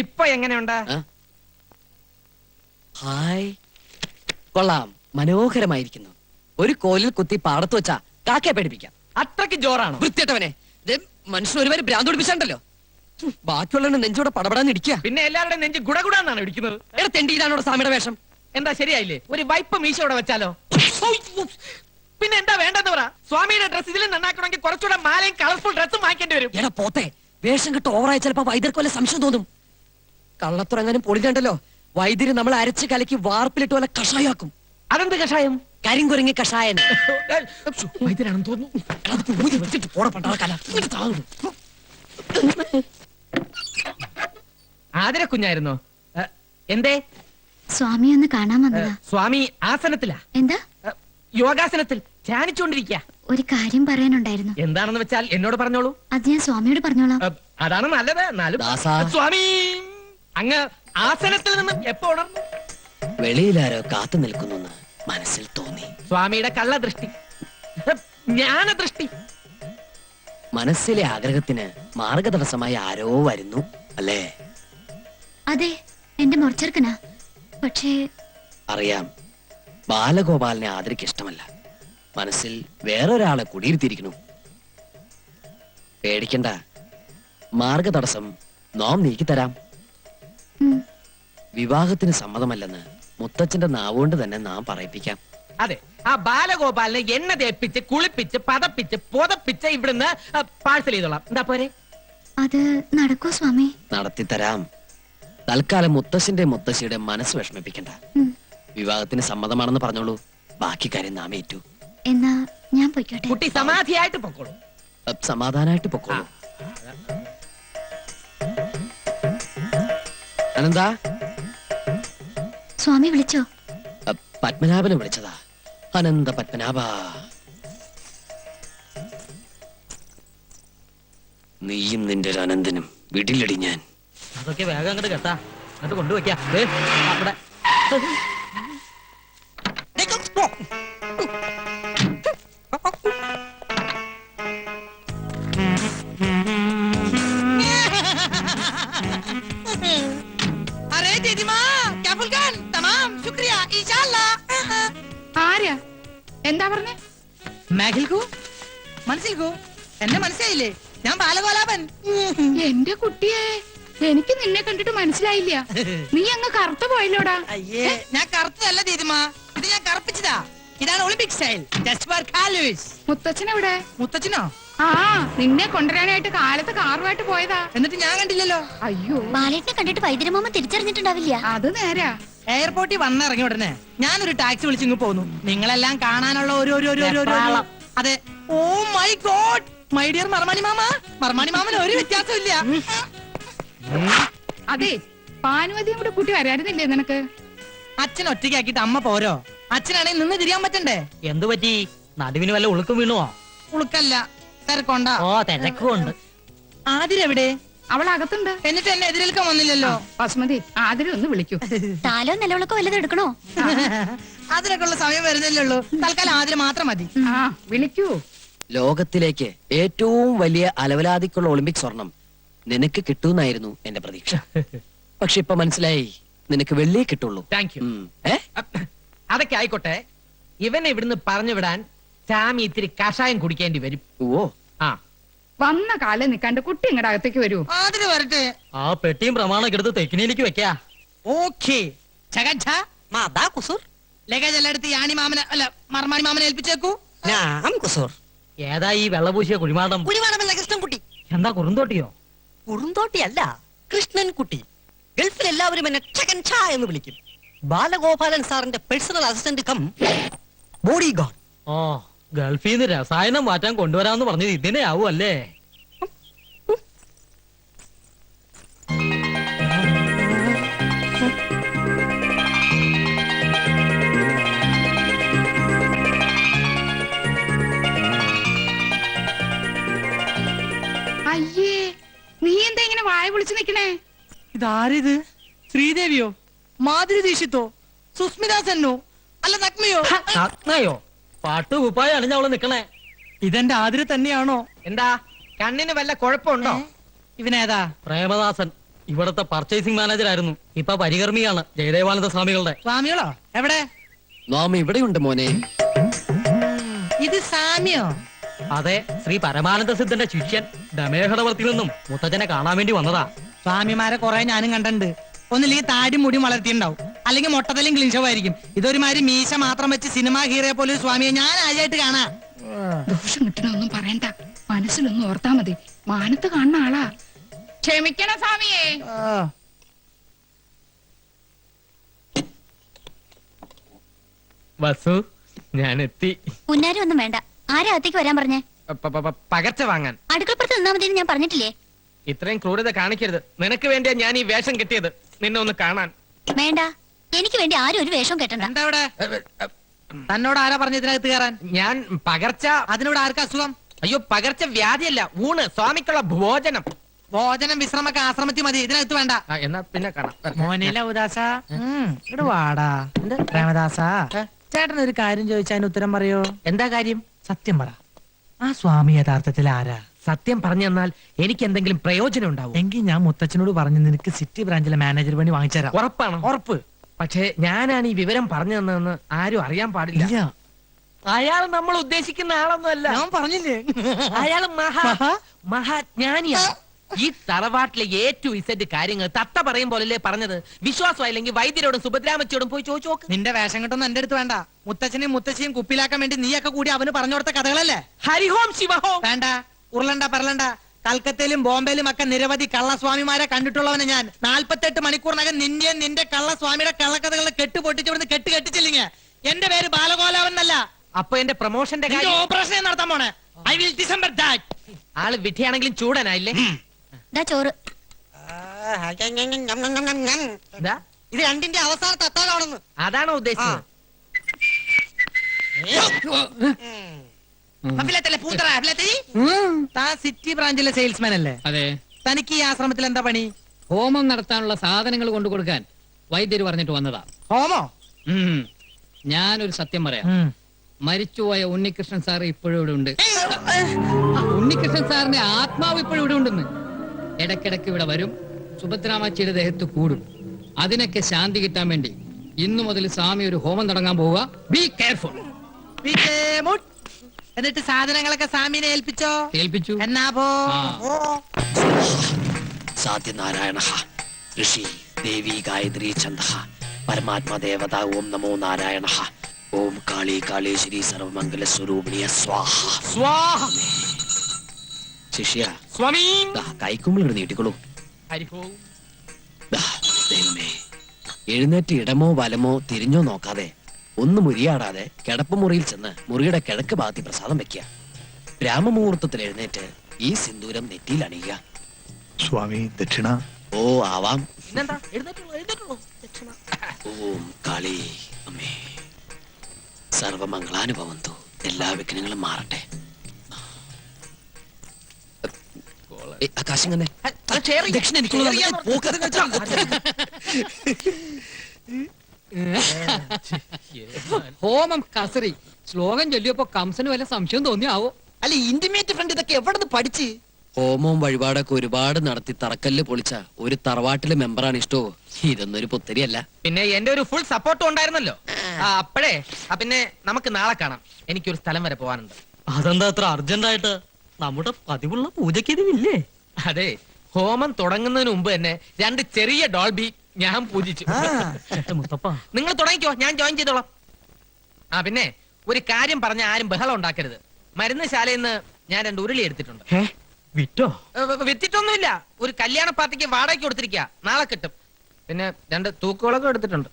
ഇപ്പൊ എങ്ങനെയുണ്ട്? ഹായ്, കൊള്ളാം, മനോഹരമായിരിക്കുന്നു. ഒരു കോലിൽ കുത്തി പാടത്ത് വെച്ചാ കാക്കയെ പേടിപ്പിക്കാം. അത്രയ്ക്ക് ജോറാണോ? വൃത്തിയട്ടവനെ, മനുഷ്യൻ ഒരുവരെ ഭ്രാന്ത് പിടിപ്പിച്ചാണ്ടല്ലോ. ബാക്കിയുള്ള നെഞ്ചോടെ പടപടാന്ന് ഇടിക്കുക. പിന്നെ എല്ലാവരുടെയും നെഞ്ച് ഗുടഗുടാന്നാണ് ഇടിക്കുന്നത്. എടാ തെണ്ടി, ഇതാണോ സാമിയുടെ വേഷം? എന്താ ശരിയായില്ലേ? ഒരു വൈപ്പ് മീശ ഇവിടെ വെച്ചാലോ? പിന്നെ എന്താ വേണ്ടെന്ന് പറ. സ്വാമിയുടെ ഡ്രസ് ഇതിലും നന്നാക്കണമെങ്കിൽ കുറച്ചുകൂടെ മാലയും കളർഫുൾ ഡ്രസ്സും വാങ്ങിക്കേണ്ടി വരും. എടാ പോത്തെ, വേഷം കെട്ട് ഓവറായി ചിലപ്പോ വൈദ്യർക്ക് വല്ല സംശയം തോന്നും. കള്ളത്തുറങ്ങാനും പൊളിഞ്ഞണ്ടല്ലോ. വൈദ്യര് നമ്മൾ അരച്ച് കലക്കി വാർപ്പിലിട്ട് വല്ല കഷായാക്കും. അതെന്ത് കഷായം? കരിങ്കുരങ്ങി കഷായൻ. വൈദ്യരാണെന്ന് തോന്നുന്നു. ആതിര കുഞ്ഞായിരുന്നോ? എന്തേ? സ്വാമി ഒന്ന് കാണാൻ വന്നതാ. സ്വാമി ആസനത്തിലാ. എന്താ? യോഗാസനത്തിൽ ധ്യാനിച്ചുകൊണ്ടിരിക്കുക. ഒരു കാര്യം പറയാനുണ്ടായിരുന്നു. എന്താണെന്ന് വെച്ചാൽ എന്നോട് പറഞ്ഞോളൂ. അത് ഞാൻ സ്വാമിയോട് പറഞ്ഞോളാം. അതാണ് നല്ലത്. സ്വാമി അങ്ങ് ആസനത്തിൽ നിന്നും എപ്പോ ഉണർന്നു? വെളിയിലാരോ കാത്തു നിൽക്കുന്നു മനസ്സിൽ തോന്നി. സ്വാമിയുടെ കള്ളദൃഷ്ടി, ജ്ഞാനദൃഷ്ടി. മനസ്സിലെ ആഗ്രഹത്തിന് മാർഗതടസ്സമായി ആരോ വരുന്നു അല്ലേ? അതെ, എന്റെ മുറച്ചെറുക്കനാ. പക്ഷേ അറിയാം, ബാലഗോപാലിനെ ആദരിക്ക് ഇഷ്ടമല്ല. മനസ്സിൽ വേറൊരാളെ കുടിയിരുത്തിയിരിക്കുന്നു. പേടിക്കണ്ട, മാർഗതടസ്സം നാം നീക്കിത്തരാം. വിവാഹത്തിന് സമ്മതമല്ലെന്ന് മുത്തച്ഛന്റെ നാവുകൊണ്ട് തന്നെ നാം പറയിപ്പിക്കാം. അതെ, ആ ബാലഗോപാലിനെ എണ്ണ തേപ്പിച്ച് കുളിപ്പിച്ച് പതപ്പിച്ച് പുതപ്പിച്ച് ഇവിടുന്ന് പാഴ്സൽ ചെയ്തോളാം. എന്താ പോരെ? അത് നടക്കോ സ്വാമി? നടത്തിത്തരാം. തൽക്കാലം മുത്തശ്ശന്റെ മുത്തശ്ശിയുടെ മനസ്സ് വിഷമിപ്പിക്കണ്ട. വിവാഹത്തിന് സമ്മതമാണെന്ന് പറഞ്ഞോളൂ. ബാക്കി കാര്യം നാം ഏറ്റു. എന്നാ ഞാൻ പോയിക്കോട്ടെ. കുട്ടി സമാധിയായിട്ട് പൊക്കോളൂ. സമാധാനായിട്ട് പൊക്കോളൂ. അനന്താ, സ്വാമി വിളിച്ചോ? പത്മനാഭനെ വിളിച്ചതാ. അനന്ത പത്മനാഭ, നീയും നിന്റെ ഒരു അനന്തനും വിടിലടി ഞാൻ. അതൊക്കെ വേഗം അങ്ങോട്ട് കേട്ടാ, അങ്ങോട്ട് കൊണ്ടുവയ്ക്കാം. അവിടെ എന്താ പറഞ്ഞേ? മനസ്സിൽക്കൂ, എന്നെ മനസ്സിലായില്ലേ? ഞാൻ ബാലഗോപാലൻ. എന്റെ കുട്ടിയെ, എനിക്ക് നിന്നെ കണ്ടിട്ട് മനസ്സിലായില്ല. നീ അങ്ങ് കറുത്തു പോയല്ലോടാ. അയ്യേ, ഞാൻ കറുത്തതല്ല ദീദിമാ, ഇത് ഞാൻ കറുപ്പിച്ചതാ. ഇതാണ് ഒളിമ്പിക് സ്റ്റൈൽ. ജസ്റ്റ് ഫോർ കാലൂസ്. മുത്തച്ഛൻ എവിടെ? മുത്തച്ഛനോ? ആ, നിന്നെ കൊണ്ടുവരാനായിട്ട് കാലത്ത് കാറുമായിട്ട് പോയതാ. എന്നിട്ട് ഞാൻ കണ്ടില്ലല്ലോ. അയ്യോ, ബാലേട്ടനെ കണ്ടിട്ട് വൈദ്യരമ്മ തിരിച്ചറിഞ്ഞിട്ടുണ്ടാവില്ല. അത് നേരാ. എയർപോർട്ടിൽ വന്നിറങ്ങി ഉടനെ ഞാനൊരു ടാക്സി വിളിച്ചിങ്ങ് പോന്നു. നിങ്ങളെല്ലാം കാണാനുള്ള അതെ. Oh my god, my dear മർമാണി മാമ. മർമാണി മാമന് ഒരു വ്യത്യാസമില്ല. അതെ, പാനുവതിയും കൂടെ കൂട്ടി വരാറുന്നില്ലേ നിനക്ക്? അച്ഛൻ ഒറ്റയ്ക്കാക്കിട്ട് അമ്മ പോരോ? അച്ഛനാണെങ്കിൽ നിന്ന് തിരിയാൻ പറ്റണ്ടേ? എന്തു പറ്റി? നടുവിന് വല്ല ഉളുക്കും വീണുവോ? ഉളുക്കല്ല, തിരക്കൊണ്ട. ഓ, തിരക്കുണ്ട്. ആതിരെവിടെ? അവൾ അകത്തുണ്ട്. എന്നിട്ട് എന്നെ എതിരേൽക്കാൻ വന്നില്ലല്ലോ. ബസ്മതി, ആതിരെ ഒന്ന് വിളിക്കൂ. താലോ നിലവിളക്കോ വല്ലതും എടുക്കണോ? അതിനൊക്കെ ഉള്ള സമയം വരുന്നില്ലേ ഉള്ളൂ. തൽക്കാലം ആതിര മാത്രം മതി. ആ, വിളിക്കൂ. ലോകത്തിലേക്ക് ഏറ്റവും വലിയ അലവലാതിക്കുള്ള ഒളിമ്പിക് സ്വർണം നിനക്ക് കിട്ടൂന്നായിരുന്നു എന്റെ പ്രതീക്ഷ. പക്ഷെ ഇപ്പൊ മനസ്സിലായി, നിനക്ക് വെള്ളിയേ കിട്ടുള്ളൂ. Thank you. അതൊക്കെ ആയിക്കോട്ടെ. ഇവനെ ഇവിടുന്ന് പറഞ്ഞു വിടാൻ സാമി ഇത്തിരി കഷായം കുടിക്കേണ്ടി വരും. ഓ, ആ, വന്ന കാലം നിക്കാണ്ട് കുട്ടി ഇങ്ങടെ അകത്തേക്ക് വരൂ. ആതിര വരട്ടെ. ആ പെട്ടിയും പ്രമാണൊക്കെ എടുത്ത് തെക്കിനിയിലേക്ക് വെക്കാ. ഓക്കേ. ലഗേജ് എല്ലാം എടുത്ത് യാണി മാമനെ അല്ല മർമാണി മാമനെ ഏൽപ്പിച്ചേക്കൂ. ഏതാ ഈ വെള്ളപൂശിയ കുഴിമാടം? കുഴിമാടമല്ല, കൃഷ്ണൻകുട്ടി. എന്താ കുറുന്തോട്ടിയോ? കുറുന്തോട്ടിയല്ല, കൃഷ്ണൻകുട്ടി. ഗൾഫിൽ എല്ലാവരും എന്നെ ചകൻ ഛാ എന്ന് വിളിക്കും. ബാലഗോപാലൻ സാറിന്റെ personal assistant cum body guard. Oh, ഗൾഫിൽ നിന്ന് രസായനം മാറ്റാൻ കൊണ്ടുവരാന്ന് പറഞ്ഞത് ഇതിനെ ആവും അല്ലേ? അയ്യേ, നീ എന്താ ഇങ്ങനെ വായ പൊളിച്ചു നിക്കണേ? ഇതാരിത്? ശ്രീദേവിയോ? മാധുരി ദീക്ഷിത്തോ? സുസ്മിത സെന്നോ? അല്ല നഗ്മയോ? നഗ്നയോ? പാട്ടുകുപ്പായ അണിഞ്ഞ അവള് നിക്കണേ. ഇതെന്റെ ആതിര തന്നെയാണോ? എന്താ, കണ്ണിന് വല്ല കുഴപ്പമുണ്ടോ? ഇവനേതാ? പ്രേമദാസൻ. ഇവിടത്തെ പർച്ചേസിംഗ് മാനേജർ ആയിരുന്നു. ഇപ്പൊ പരികർമ്മിയാണ് ജയദേവാനന്ദ സ്വാമികളുടെ. സ്വാമികളോ എവിടെ? നാം ഇവിടെയുണ്ട് മോനെ. ഇത് സാമിയോ? അതെ, ശ്രീ പരമാനന്ദ സിദ്ധന്റെ ശിഷ്യൻ ദമേഹടവർത്തിൽ നിന്നും മുത്തച്ഛനെ കാണാൻ വേണ്ടി വന്നതാ. സ്വാമിമാരെ കുറെ ഞാനും കണ്ടിട്ടുണ്ട്. ഒന്നില്ലെങ്കിൽ താടി മുടി വളർത്തിയിട്ടുണ്ടാവും, അല്ലെങ്കിൽ മൊട്ടത്തലും ക്ലിൻഷവായിരിക്കും. ഇതൊരുമാതിരി മീശ മാത്രം വെച്ച് സിനിമ ഹീറോയെ പോലെ ഒരു സ്വാമിയെ ഞാൻ ആദ്യമായിട്ട് കാണാം. ദോഷം കിട്ടണൊന്നും പറയണ്ട, മനസ്സിലൊന്നും ഓർത്താ മതി. മാനത്ത് കാണുന്ന ആളാ. ക്ഷമിക്കണം സ്വാമിയേ. വസു, ഞാൻ എത്തി. പുന്നാരും ഒന്നും വേണ്ട. ആരാ അകത്തേക്ക് വരാൻ പറഞ്ഞേ? പകർച്ച വാങ്ങാൻ. അടുക്കളപ്പുറത്ത് നിന്നാ മതി ഞാൻ പറഞ്ഞിട്ടില്ലേ? ഇത്രയും ക്രൂരത കാണിക്കരുത്. നിനക്ക് വേണ്ടിയാ ഞാൻ ഈ വേഷം കെട്ടിയത്, നിന്നെ ഒന്ന് കാണാൻ. വേണ്ട, എനിക്ക് വേണ്ടി ആരും ഒരു വേഷവും കെട്ടണ്ട. എന്താ ഇവിടെ? തന്നോട് ആരാ പറഞ്ഞ ഇതിനകത്ത് കയറാൻ? ഞാൻ പകർച്ച. അതിനോട് ആർക്കാ അസുഖം? അയ്യോ, പകർച്ച വ്യാധിയല്ല, ഊണ്, സ്വാമിക്കുള്ള ഭോജനം. ഭോജനം വിശ്രമൊക്കെ ആശ്രമത്തിൽ മതി, ഇതിനകത്ത് വേണ്ട. എന്നാ പിന്നെ കാണാം. മോനില ഉദാസ ഇവിടെ വാടാ. രാമദാസ, ചേട്ടൻ ഒരു കാര്യം ചോദിച്ചാൽ അതിന് ഉത്തരം പറയോ? എന്താ കാര്യം? സത്യം പറ, ആ സ്വാമി യഥാർത്ഥത്തിൽ ആരാ? സത്യം പറഞ്ഞു തന്നാൽ എനിക്ക് എന്തെങ്കിലും പ്രയോജനം ഉണ്ടാവും. എങ്കിൽ ഞാൻ മുത്തച്ഛനോട് പറഞ്ഞു നിനക്ക് സിറ്റി ബ്രാഞ്ചിലെ മാനേജർ പണി വാങ്ങിച്ചുതരാം. ഉറപ്പാണോ? ഉറപ്പ്. പക്ഷേ ഞാനാണ് ഈ വിവരം പറഞ്ഞു തന്നതെന്ന് ആരും അറിയാൻ പാടില്ല. ഇല്ല, അയാൾ നമ്മൾ ഉദ്ദേശിക്കുന്ന ആളൊന്നുമല്ല. ഞാൻ പറഞ്ഞില്ലേ, അയാൾ മഹാ? മഹാജ്ഞാനിയാണ്. ഈ തറവാട്ടിലെ A to Z കാര്യങ്ങൾ തത്ത പറയും പോലല്ലേ പറഞ്ഞത്. വിശ്വാസമായില്ലെങ്കിൽ വൈദ്യരോടും സുഭദ്രാമച്ചിയോടും പോയി ചോദിച്ചു നോക്ക്. നിന്റെ വേഷം കെട്ടൊന്നും എന്റെ അടുത്ത് വേണ്ട. മുത്തച്ഛനെയും മുത്തശ്ശിയും കുപ്പിലാക്കാൻ വേണ്ടി നീയൊക്കെ കൂടി അവന് പറഞ്ഞു കൊടുത്ത കഥകളല്ലേ? ഹരിഹോം ശിവഹോം. വേണ്ട, ഉരുളണ്ട പറലണ്ട. കൽക്കത്തയിലും ബോംബെയിലും ഒക്കെ നിരവധി കള്ളസ്വാമിമാരെ കണ്ടിട്ടുള്ളവന് ഞാൻ. 48 മണിക്കൂറിനകം നിന്നെയും നിന്റെ കള്ളസ്വാമിയുടെ കള്ളക്കഥകളെ കെട്ടുപൊട്ടിച്ചിവിടുന്ന് കെട്ടിച്ചില്ലെങ്കിൽ എന്റെ പേര് ബാലഗോലാവൻ എന്നല്ല. അപ്പൊ എന്റെ പ്രൊമോഷന്റെ കാര്യം ഓപ്പറേഷൻ നടത്താൻ പോണേ. I will December that. ആള് വിധിയാണെങ്കിലും ചൂടനായില്ലേ? ദാ ചോറ്. എന്താ? ഇത് രണ്ടിന്റെ അവസാനത്തെ അത്താഴമാണെന്ന്. അതാണോ ഉദ്ദേശിച്ചത്? താൻ സിറ്റി ബ്രാഞ്ചിലെ സെയിൽസ്മാൻ അല്ലേ? അതെ. തനിക്ക് ഈ ആശ്രമത്തിൽ എന്താ പണി? ഹോമം നടത്താനുള്ള സാധനങ്ങൾ കൊണ്ടു കൊടുക്കാൻ വൈദ്യര് പറഞ്ഞിട്ട് വന്നതാ. ഹോമോ? ഞാനൊരു സത്യം പറയാം. മരിച്ചുപോയ ഉണ്ണികൃഷ്ണൻ സാർ ഇപ്പോഴും ഇവിടെ ഉണ്ട്. ഉണ്ണികൃഷ്ണൻ സാറിന്റെ ആത്മാവ് ഇപ്പോഴും ഇവിടെ ഉണ്ടെന്ന്. ഇടക്കിടക്ക് ഇവിടെ വരും, സുഭദ്രാമച്ചിയുടെ ദേഹത്ത് കൂടും. അതിനൊക്കെ ശാന്തി കിട്ടാൻ വേണ്ടി ഇന്നു മുതൽ സ്വാമി ഒരു ഹോമം തുടങ്ങാൻ പോവുക. Be careful. എന്നിട്ട് സാധനങ്ങളൊക്കെ സ്വാമിനെ ഏൽപ്പിച്ചോ? ഏൽപ്പിച്ചു. എന്നാ പോ. സാധ്യനാരായണ ഋഷി ദേവി ഗായത്രി ഛന്ദ പരമാത്മാ ദേവത ഓം നമോ നാരായണ ഓം കാളി കാളേശ്വരി സർവമംഗല സ്വരൂപിണിയ സ്വാഹ. സ്വാഹ. ശിഷ്യ, സ്വാമി. കൈക്കുമ്പിൾ നീട്ടിക്കൊള്ളൂ. ഹരിഹോം. ദൈവമേ, എഴുന്നേറ്റ് ഇടമോ വലമോ തിരിഞ്ഞോ നോക്കാതെ ഒന്ന് മുരിയാടാതെ കിടപ്പുമുറിയിൽ ചെന്ന് മുറിയുടെ കിഴക്ക് ഭാഗത്തി പ്രസാദം വെക്കുക. ബ്രാഹ്മമുഹൂർത്തത്തിൽ എഴുന്നേറ്റ് ഈ സിന്ദൂരം നെറ്റിയിൽ അണിയുക. സ്വാമി ദക്ഷിണ. ഓ ആവാം. പിന്നെന്താ? എഴുന്നേറ്റുള്ളൂ, എഴുന്നേറ്റുള്ളൂ. ദക്ഷിണ. ഓം കാളി അമ്മേ സർവമംഗളാനുഭവന്തു. എല്ലാ വിഘ്നങ്ങളും മാറട്ടെ. ആകാശം തന്നെ അത് share ചെയ്യാം. ദക്ഷിണ എനിക്കുള്ളത് Share ചെയ്യാൻ പോക്കത് വെച്ചാ. ഹോമം കസറി ശ്ലോകം ചൊല്ലിയപ്പോ കംസന് വല്ല സംശയം തോന്നിയാവോ? അല്ല, ഇന്റിമേറ്റ് ഫ്രണ്ട് ഇതൊക്കെ എവിടെ പഠിച്ച്? ഹോമവും വഴിപാടൊക്കെ ഒരുപാട് നടത്തി തറക്കല്ല് പൊളിച്ച ഒരു തറവാട്ടിലെ മെമ്പറാണ് ഇഷ്ടോ. ഇതൊന്നും ഒരു പുത്തരിയല്ല. പിന്നെ എന്റെ ഒരു ഫുൾ സപ്പോർട്ടും ഉണ്ടായിരുന്നല്ലോ. അപ്പഴേ പിന്നെ നമുക്ക് നാളെ കാണാം. എനിക്കൊരു സ്ഥലം വരെ പോവാനുണ്ട്. അതെന്താ അത്ര അർജന്റ് ആയിട്ട്? നമ്മുടെ പതിവുള്ള പൂജയ്ക്ക് ഇതില്ലേ? അതെ, ഹോമം തുടങ്ങുന്നതിന് മുമ്പ് തന്നെ 2 ചെറിയ ഡോൾബി ഞാൻ പൂജിച്ചു. മുത്തപ്പ, നിങ്ങൾ തുടങ്ങിക്കോ, ഞാൻ ജോയിൻ ചെയ്തോളാം. പിന്നെ ഒരു കാര്യം പറഞ്ഞ ആരും ബഹളം ഉണ്ടാക്കരുത്. മരുന്ന് ശാലയിൽ നിന്ന് ഞാൻ 2 ഉരുളി എടുത്തിട്ടുണ്ട്. വിറ്റോ? വിറ്റിട്ടൊന്നുമില്ല. ഒരു കല്യാണ പാർട്ടിക്ക് വാടകയ്ക്ക് കൊടുത്തിരിക്കുക, നാളെ കിട്ടും. പിന്നെ 2 തൂക്കുകളൊക്കെ എടുത്തിട്ടുണ്ട്.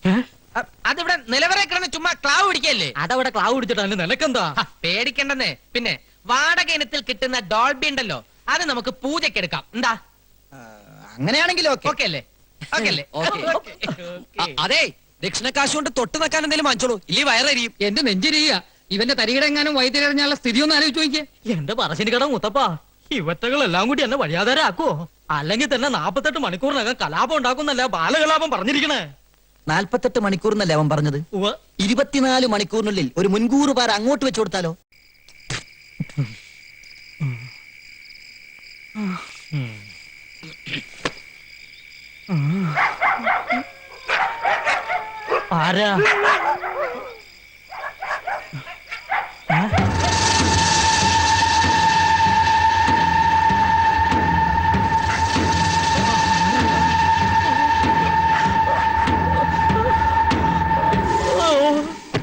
അതിവിടെ നിലവറെ കിടന്ന് ചുമ്മാ ക്ലാവ് പിടിക്കല്ലേ. അതവിടെ ക്ലാവ് പിടിച്ചിട്ട് നിനക്കെന്താ? പേടിക്കണ്ടെന്നേ. പിന്നെ വാടക ഇനത്തിൽ കിട്ടുന്ന ഡോൾബി ഉണ്ടല്ലോ, അത് നമുക്ക് പൂജയ്ക്ക് എടുക്കാം. എന്താ? അങ്ങനെയാണെങ്കിലും ഓക്കെ അല്ലേ? ഓക്കെ അല്ലേ? അതെ, ദക്ഷിണക്കാശ് കൊണ്ട് തൊട്ട് നിൽക്കാൻ എന്തെങ്കിലും വാങ്ങിച്ചോളൂ, ഇല്ലേ വയറരിയും. എന്റെ നെഞ്ചിരിയ ഇവന്റെ തരികിടെങ്ങാനും വൈദ്യരറിഞ്ഞാലുള്ള സ്ഥിതി ഒന്ന് ആലോചിച്ച് നോക്കിയേ. എന്റെ പറശ്ശിനി കട മുത്തപ്പ, ഇവറ്റകളെല്ലാം കൂടി എന്നെ വഴിയാധാരാക്കോ? അല്ലെങ്കിൽ തന്നെ 48 മണിക്കൂറിനകം കലാപം ഉണ്ടാക്കുന്നല്ല ബാലകലാപം പറഞ്ഞിരിക്കണേ. 48 മണിക്കൂറിനല്ലേ അവൻ പറഞ്ഞത്? 24 മണിക്കൂറിനുള്ളിൽ ഒരു മുൻകൂർ പാര അങ്ങോട്ട് വെച്ചു കൊടുത്താലോ? ആരാ